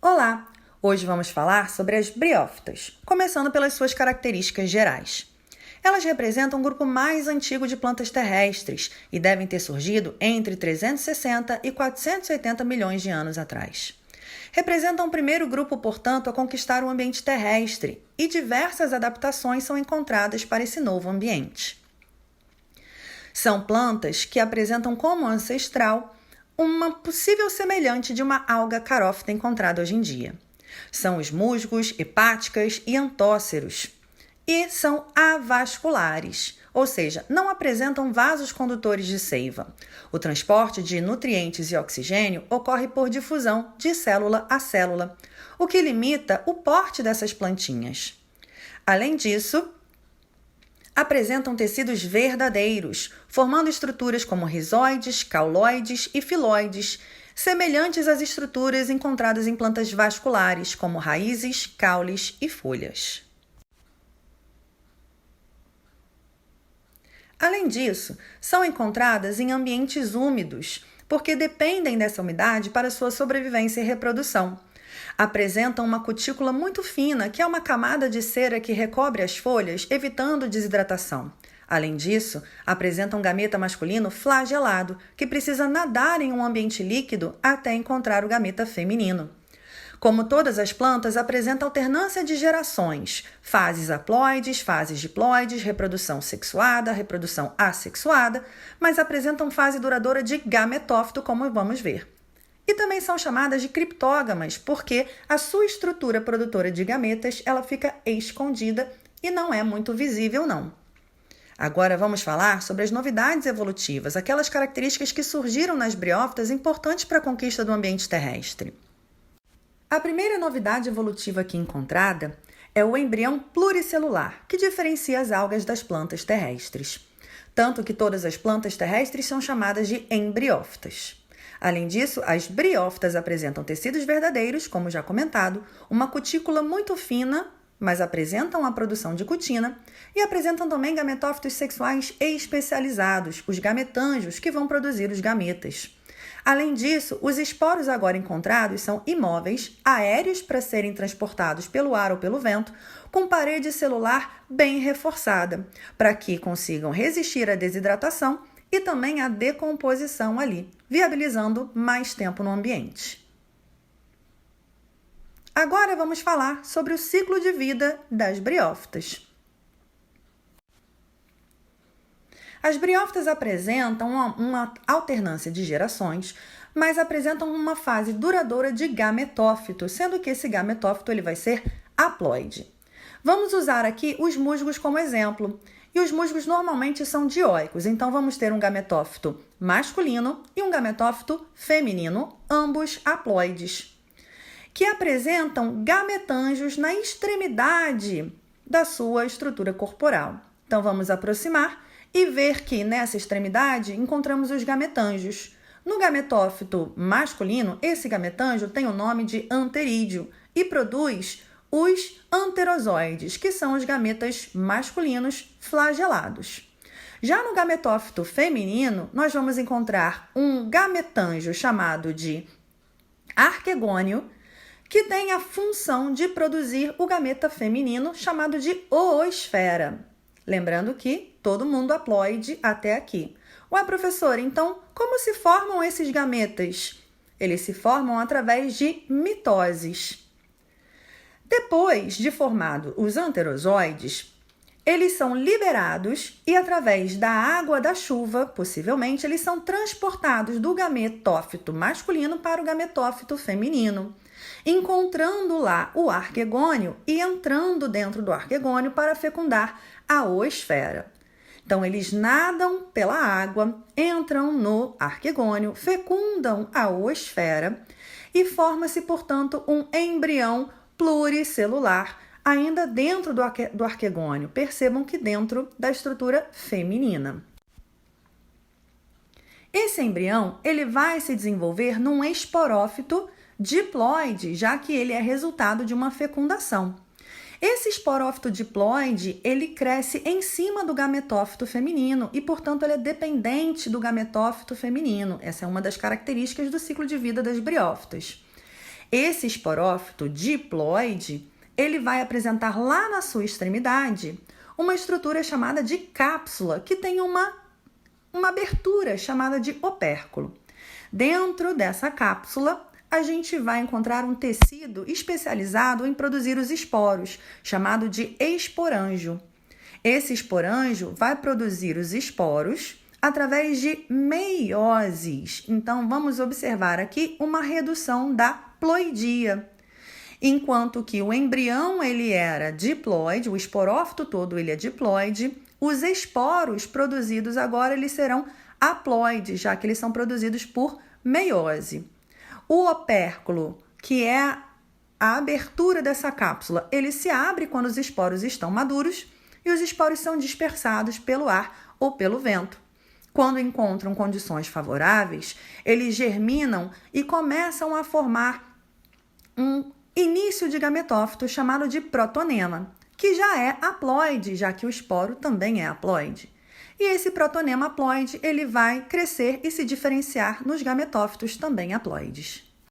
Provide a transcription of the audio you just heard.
Olá! Hoje vamos falar sobre as briófitas, começando pelas suas características gerais. Elas representam um grupo mais antigo de plantas terrestres e devem ter surgido entre 360 e 480 milhões de anos atrás. Representam o primeiro grupo, portanto, a conquistar o ambiente terrestre, e diversas adaptações são encontradas para esse novo ambiente. São plantas que apresentam como ancestral uma possível semelhante de uma alga carófita encontrada hoje em dia. São os musgos, hepáticas e antóceros. E são avasculares, ou seja, não apresentam vasos condutores de seiva. O transporte de nutrientes e oxigênio ocorre por difusão de célula a célula, o que limita o porte dessas plantinhas. Além disso, apresentam tecidos verdadeiros, formando estruturas como rizóides, cauloides e filóides, semelhantes às estruturas encontradas em plantas vasculares, como raízes, caules e folhas. Além disso, são encontradas em ambientes úmidos, porque dependem dessa umidade para sua sobrevivência e reprodução. Apresentam uma cutícula muito fina, que é uma camada de cera que recobre as folhas, evitando desidratação. Além disso, apresentam gameta masculino flagelado, que precisa nadar em um ambiente líquido até encontrar o gameta feminino. Como todas as plantas, apresenta alternância de gerações, fases haploides, fases diploides, reprodução sexuada, reprodução assexuada, mas apresentam fase duradoura de gametófito, como vamos ver. E também são chamadas de criptógamas, porque a sua estrutura produtora de gametas ela fica escondida e não é muito visível, não. Agora vamos falar sobre as novidades evolutivas, aquelas características que surgiram nas briófitas importantes para a conquista do ambiente terrestre. A primeira novidade evolutiva aqui encontrada é o embrião pluricelular, que diferencia as algas das plantas terrestres. Tanto que todas as plantas terrestres são chamadas de embriófitas. Além disso, as briófitas apresentam tecidos verdadeiros, como já comentado, uma cutícula muito fina, mas apresentam a produção de cutina, e apresentam também gametófitos sexuais especializados, os gametângios, que vão produzir os gametas. Além disso, os esporos agora encontrados são imóveis, aéreos para serem transportados pelo ar ou pelo vento, com parede celular bem reforçada, para que consigam resistir à desidratação e também à decomposição ali, viabilizando mais tempo no ambiente. Agora vamos falar sobre o ciclo de vida das briófitas. As briófitas apresentam uma alternância de gerações, mas apresentam uma fase duradoura de gametófito, sendo que esse gametófito ele vai ser haploide. Vamos usar aqui os musgos como exemplo. E os musgos normalmente são dioicos, então vamos ter um gametófito masculino e um gametófito feminino, ambos haploides, que apresentam gametângios na extremidade da sua estrutura corporal. Então vamos aproximar e ver que nessa extremidade encontramos os gametângios. No gametófito masculino, esse gametângio tem o nome de anterídeo e produz os anterozoides, que são os gametas masculinos flagelados. Já no gametófito feminino, nós vamos encontrar um gametângio chamado de arquegônio, que tem a função de produzir o gameta feminino chamado de oosfera. Lembrando que todo mundo haploide até aqui. Ué, professor, então como se formam esses gametas? Eles se formam através de mitoses. Depois de formado os anterozoides, eles são liberados e através da água da chuva, possivelmente, eles são transportados do gametófito masculino para o gametófito feminino, encontrando lá o arquegônio e entrando dentro do arquegônio para fecundar a oosfera. Então, eles nadam pela água, entram no arquegônio, fecundam a oosfera e forma-se, portanto, um embrião pluricelular, ainda dentro do arquegônio. Percebam que dentro da estrutura feminina. Esse embrião ele vai se desenvolver num esporófito diploide, já que ele é resultado de uma fecundação. Esse esporófito diploide, ele cresce em cima do gametófito feminino e, portanto, ele é dependente do gametófito feminino. Essa é uma das características do ciclo de vida das briófitas. Esse esporófito diploide, ele vai apresentar lá na sua extremidade uma estrutura chamada de cápsula, que tem uma abertura chamada de opérculo. Dentro dessa cápsula, a gente vai encontrar um tecido especializado em produzir os esporos, chamado de esporângio. Esse esporângio vai produzir os esporos através de meioses. Então, vamos observar aqui uma redução da ploidia. Enquanto que o embrião ele era diploide, o esporófito todo ele é diploide, os esporos produzidos agora eles serão haploides, já que eles são produzidos por meiose. O opérculo, que é a abertura dessa cápsula, ele se abre quando os esporos estão maduros e os esporos são dispersados pelo ar ou pelo vento. Quando encontram condições favoráveis, eles germinam e começam a formar um início de gametófito chamado de protonema, que já é haploide, já que o esporo também é haploide. E esse protonema haploide ele vai crescer e se diferenciar nos gametófitos também haploides.